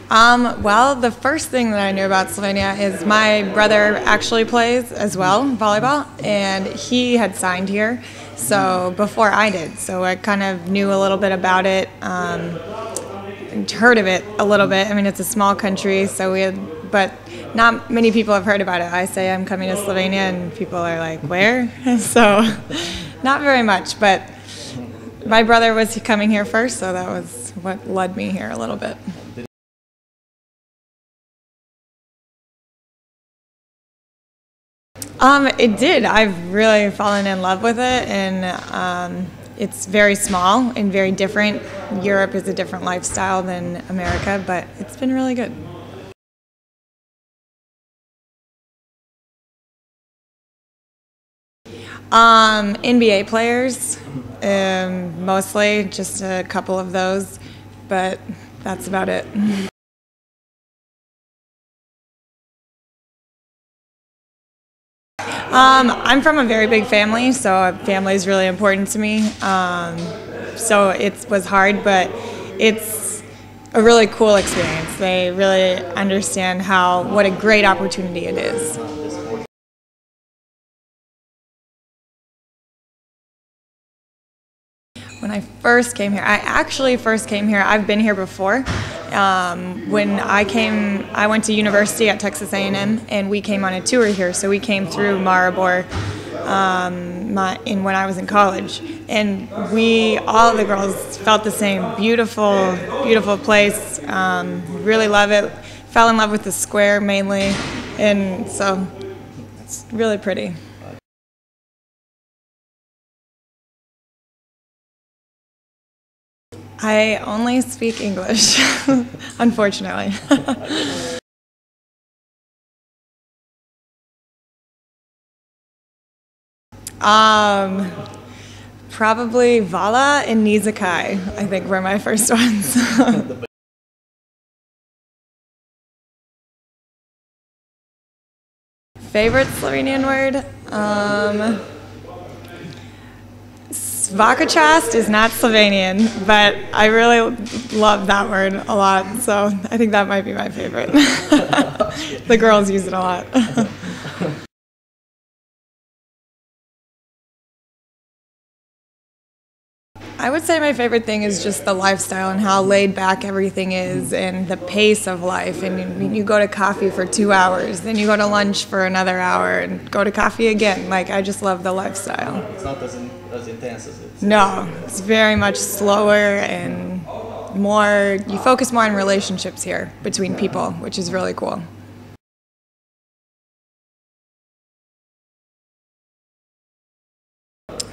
Well, the first thing that I knew about Slovenia is my brother actually plays as well, volleyball, and he had signed here, so before I did. So I kind of knew a little bit about it, and heard of it a little bit. I mean, it's a small country, but not many people have heard about it. I say I'm coming to Slovenia, and people are like, where? So not very much, but my brother was coming here first, so that was what led me here a little bit. It did. I've really fallen in love with it, and it's very small and very different. Europe is a different lifestyle than America, but it's been really good. NBA players, mostly, just a couple of those, but that's about it. I'm from a very big family, so family is really important to me. So it was hard, but it's a really cool experience. They really understand what a great opportunity it is. When I first came here, I've been here before. When I went to university at Texas A&M, and we came on a tour here. So we came through Maribor when I was in college, and all the girls felt the same. Beautiful, beautiful place. Really love it. Fell in love with the square mainly, and so it's really pretty. I only speak English, unfortunately. Probably Vala and Nizakai, I think, were my first ones. Favorite Slovenian word? Svaka is not Slovenian, but I really love that word a lot, so I think that might be my favorite. The girls use it a lot. I would say my favorite thing is just the lifestyle and how laid back everything is, and the pace of life. And you go to coffee for 2 hours, then you go to lunch for another hour, and go to coffee again. Like, I just love the lifestyle. It's not as intense as it's... No, it's very much slower and more, you focus more on relationships here between people, which is really cool.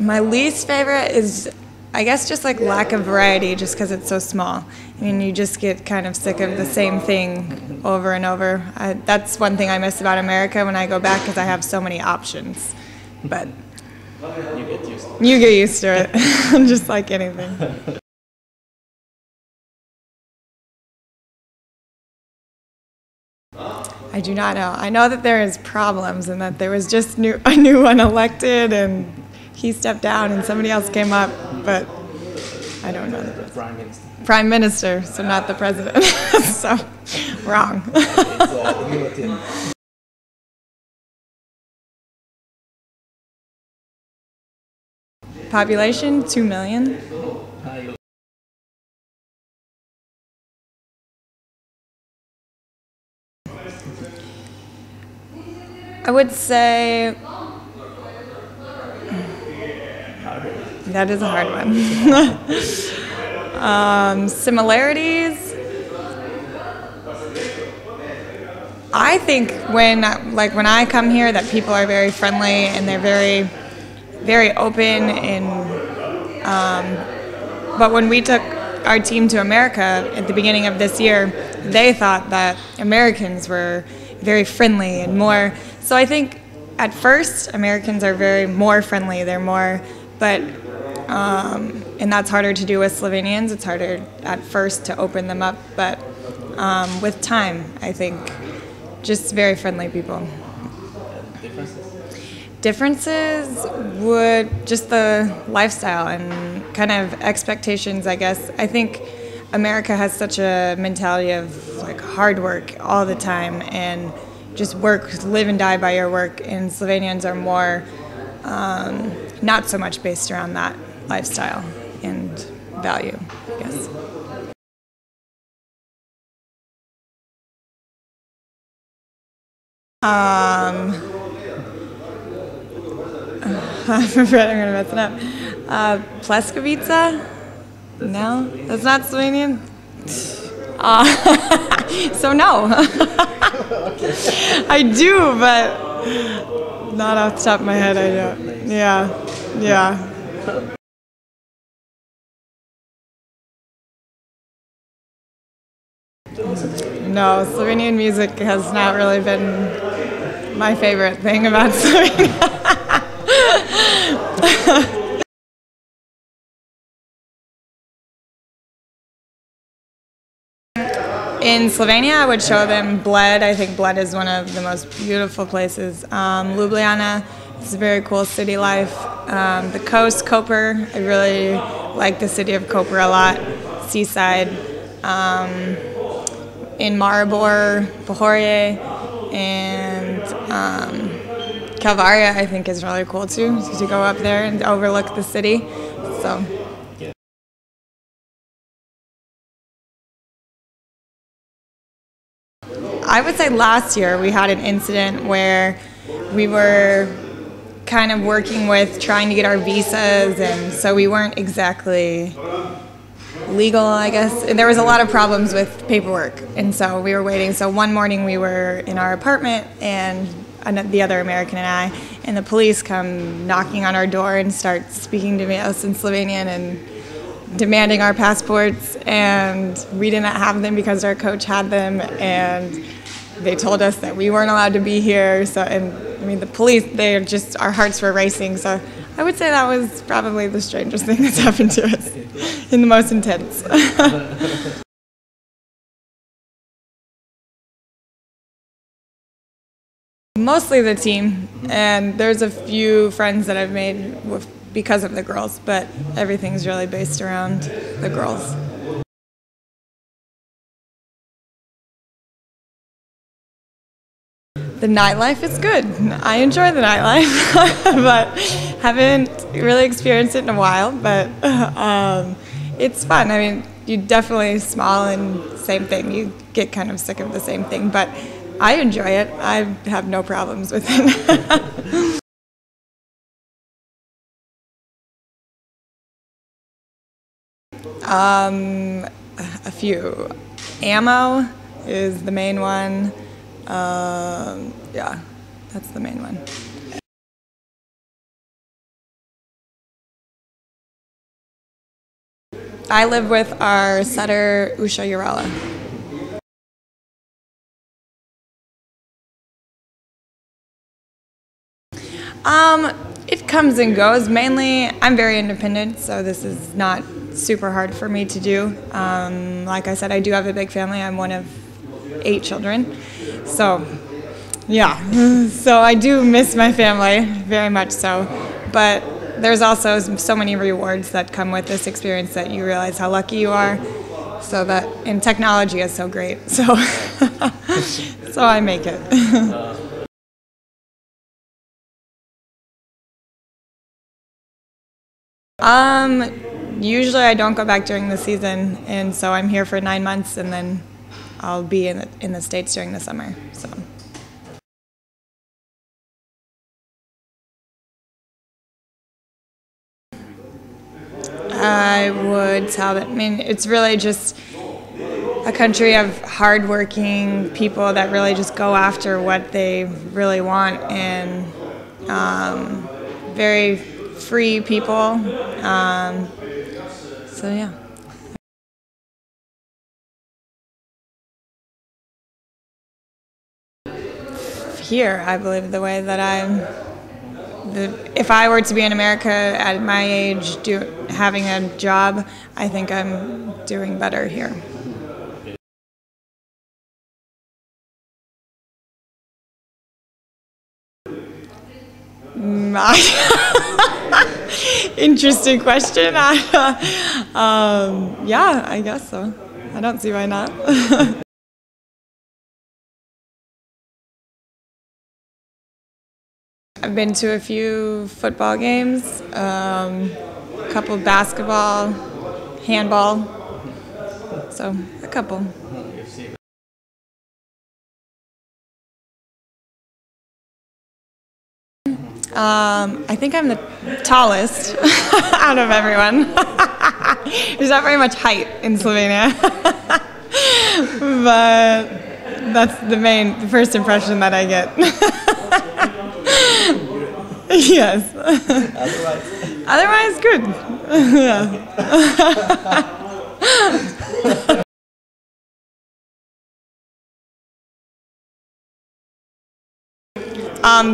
My least favorite is, I guess, just like lack of variety, just because it's so small. I mean, you just get kind of sick of the same thing over and over. That's one thing I miss about America when I go back, because I have so many options. But You get used to it. you get used to it, just like anything. I do not know. I know that there is problems, and that there was just a new one elected, and he stepped down and somebody else came up, but I don't know. The Prime Minister. Prime Minister, so not the president. So, wrong. It's the military. Population, 2 million. I would say that is a hard one. Similarities. I think when I come here, that people are very friendly, and they're very, very open. And but when we took our team to America at the beginning of this year, they thought that Americans were very friendly and more. So I think at first Americans are more friendly. They're more, but and that's harder to do with Slovenians. It's harder at first to open them up, but with time, I think just very friendly people. Differences would just the lifestyle and kind of expectations, I guess. I think America has such a mentality of like hard work all the time and just work, live and die by your work, and Slovenians are more not so much based around that lifestyle and value, I guess. I'm afraid I'm going to mess it up. Pleskovica? No? That's not Slovenian? So no. I do, but not off the top of my head, I don't. Yeah. No, Slovenian music has not really been my favorite thing about Slovenia. In Slovenia, I would show them Bled. I think Bled is one of the most beautiful places. Ljubljana is a very cool city life. The coast, Koper, I really like the city of Koper a lot. Seaside. In Maribor, Pohorje, and Kalvaria, I think is really cool too, to go up there and overlook the city. So. I would say last year we had an incident where we were kind of working with trying to get our visas, and so we weren't exactly legal, I guess. And there was a lot of problems with paperwork, and so we were waiting. So one morning we were in our apartment, and the other American and I, and the police come knocking on our door and start speaking to us in Slovenian and demanding our passports, and we didn't have them because our coach had them, and they told us that we weren't allowed to be here. So, and I mean, the police, our hearts were racing. So I would say that was probably the strangest thing that's happened to us, and the most intense. Mostly the team, and there's a few friends that I've made because of the girls, but everything's really based around the girls. The nightlife is good. I enjoy the nightlife, but haven't really experienced it in a while, but it's fun. I mean, you definitely small and same thing. You get kind of sick of the same thing, but I enjoy it. I have no problems with it. A few. Ammo is the main one. Yeah, that's the main one. I live with our setter, Usha Urala. It comes and goes. Mainly, I'm very independent, so this is not super hard for me to do. Like I said, I do have a big family. I'm one of 8 children. So, yeah. So I do miss my family, very much so. But there's also so many rewards that come with this experience that you realize how lucky you are. So that, and technology is so great. So, so I make it. Usually I don't go back during the season, and so I'm here for 9 months, and then I'll be in the States during the summer. So. I would tell them, I mean, it's really just a country of hardworking people that really just go after what they really want, and very free people. So yeah. Here, I believe the way that if I were to be in America at my age, having a job, I think I'm doing better here. Interesting question. Yeah, I guess so. I don't see why not. I've been to a few football games, a couple basketball, handball, so a couple. I think I'm the tallest out of everyone. There's not very much height in Slovenia, but that's the first impression that I get. Yes. Otherwise, good. Yeah.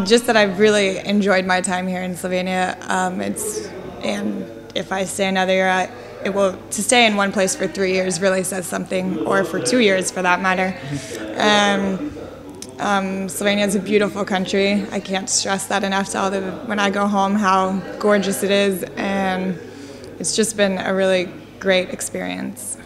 Just that I've really enjoyed my time here in Slovenia. And if I stay another year, to stay in one place for 3 years really says something, or for 2 years for that matter. Slovenia is a beautiful country. I can't stress that enough when I go home how gorgeous it is, and it's just been a really great experience.